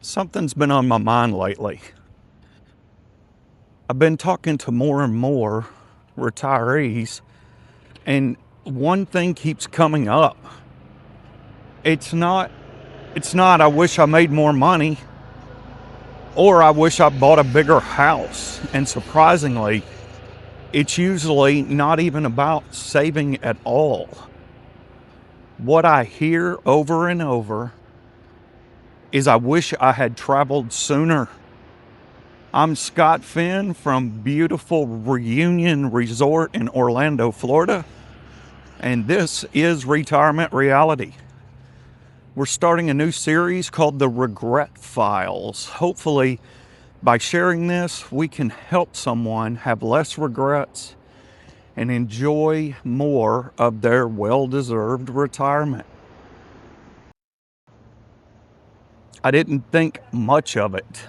Something's been on my mind lately. I've been talking to more and more retirees, and one thing keeps coming up. It's not I wish I made more money or I wish I bought a bigger house. And surprisingly, it's usually not even about saving at all. What I hear over and over is I wish I had traveled sooner. I'm Scott Finn from beautiful Reunion Resort in Orlando, Florida, and this is Retirement Reality. We're starting a new series called The Regret Files. Hopefully, by sharing this, we can help someone have less regrets and enjoy more of their well-deserved retirement. I didn't think much of it.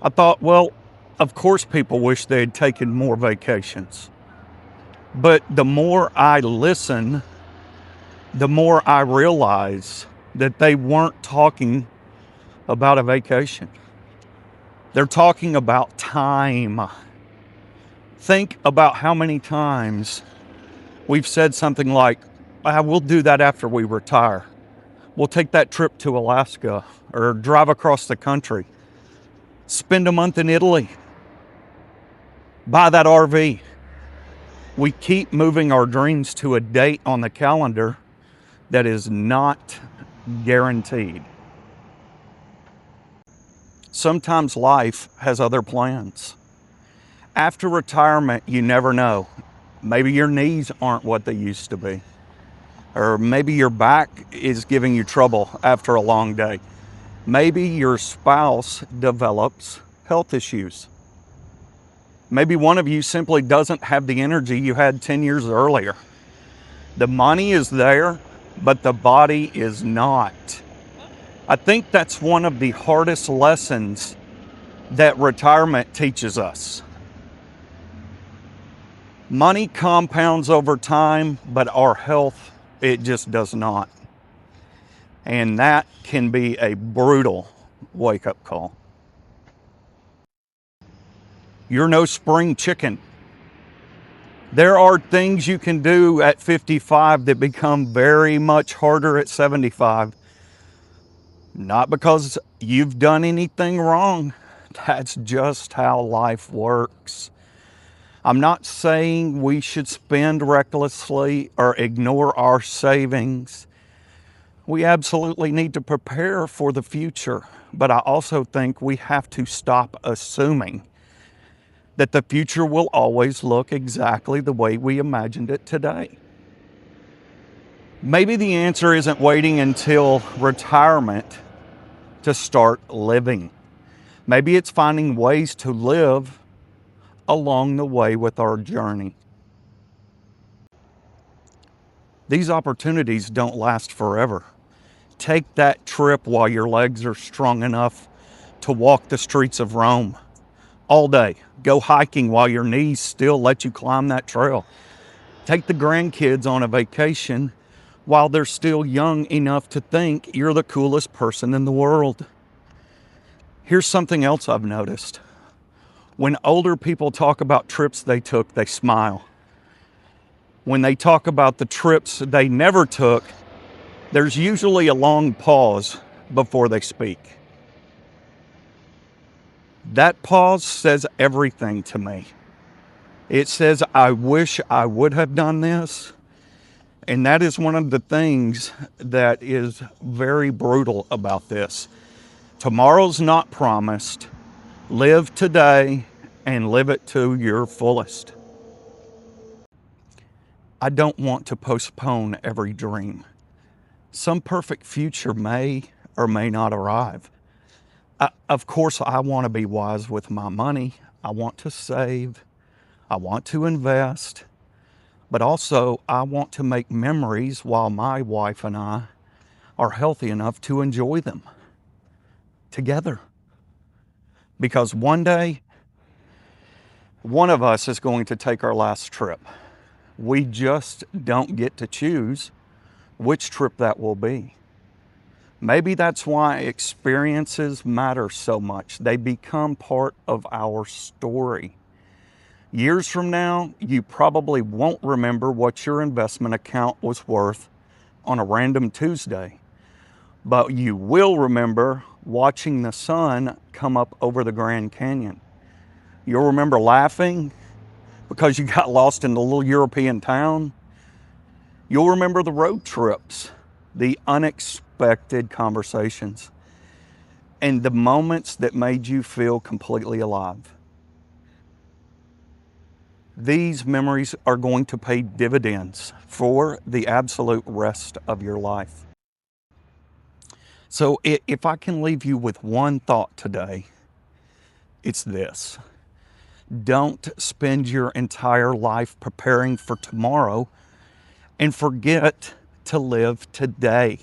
I thought, well, of course people wish they had taken more vacations. But the more I listen, the more I realize that they weren't talking about a vacation. They're talking about time. Think about how many times we've said something like, we'll do that after we retire. We'll take that trip to Alaska or drive across the country. Spend a month in Italy. Buy that RV. We keep moving our dreams to a date on the calendar that is not guaranteed. Sometimes life has other plans. After retirement, you never know. Maybe your knees aren't what they used to be. Or maybe your back is giving you trouble after a long day. Maybe your spouse develops health issues. Maybe one of you simply doesn't have the energy you had 10 years earlier. The money is there, but the body is not. I think that's one of the hardest lessons that retirement teaches us. Money compounds over time, but our health, it just does not. And that can be a brutal wake-up call. You're no spring chicken. There are things you can do at 55 that become very much harder at 75. Not because you've done anything wrong. That's just how life works. I'm not saying we should spend recklessly or ignore our savings. We absolutely need to prepare for the future, but I also think we have to stop assuming that the future will always look exactly the way we imagined it today. Maybe the answer isn't waiting until retirement to start living. Maybe it's finding ways to live along the way with our journey. These opportunities don't last forever. Take that trip while your legs are strong enough to walk the streets of Rome all day. Go hiking while your knees still let you climb that trail. Take the grandkids on a vacation while they're still young enough to think you're the coolest person in the world. Here's something else I've noticed. When older people talk about trips they took, they smile. When they talk about the trips they never took, there's usually a long pause before they speak. That pause says everything to me. It says, I wish I would have done this. And that is one of the things that is very brutal about this. Tomorrow's not promised. Live today and live it to your fullest. I don't want to postpone every dream. Some perfect future may or may not arrive. Of course, I want to be wise with my money. I want to save. I want to invest. But also, I want to make memories while my wife and I are healthy enough to enjoy them together. Because one day, one of us is going to take our last trip. We just don't get to choose which trip that will be. Maybe that's why experiences matter so much. They become part of our story. Years from now, you probably won't remember what your investment account was worth on a random Tuesday, but you will remember watching the sun come up over the Grand Canyon. You'll remember laughing because you got lost in the little European town. You'll remember the road trips, the unexpected conversations, and the moments that made you feel completely alive. These memories are going to pay dividends for the absolute rest of your life. So if I can leave you with one thought today, it's this. Don't spend your entire life preparing for tomorrow and forget to live today.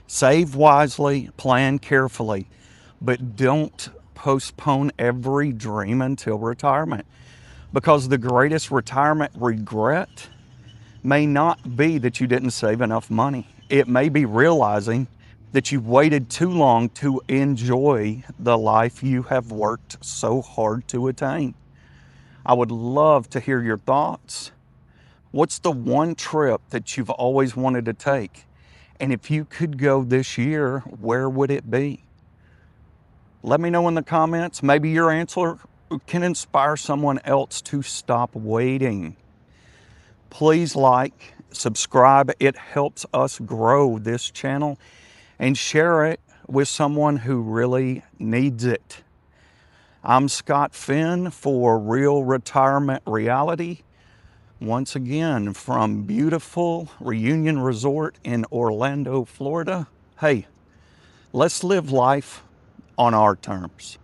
Save wisely, plan carefully, but don't postpone every dream until retirement. Because the greatest retirement regret may not be that you didn't save enough money. It may be realizing that you waited too long to enjoy the life you have worked so hard to attain. I would love to hear your thoughts. What's the one trip that you've always wanted to take? And if you could go this year, where would it be? Let me know in the comments. Maybe your answer can inspire someone else to stop waiting. Please like, subscribe. It helps us grow this channel, and share it with someone who really needs it. I'm Scott Finn for Real Retirement Reality. Once again, from beautiful Reunion Resort in Orlando, Florida. Hey, let's live life on our terms.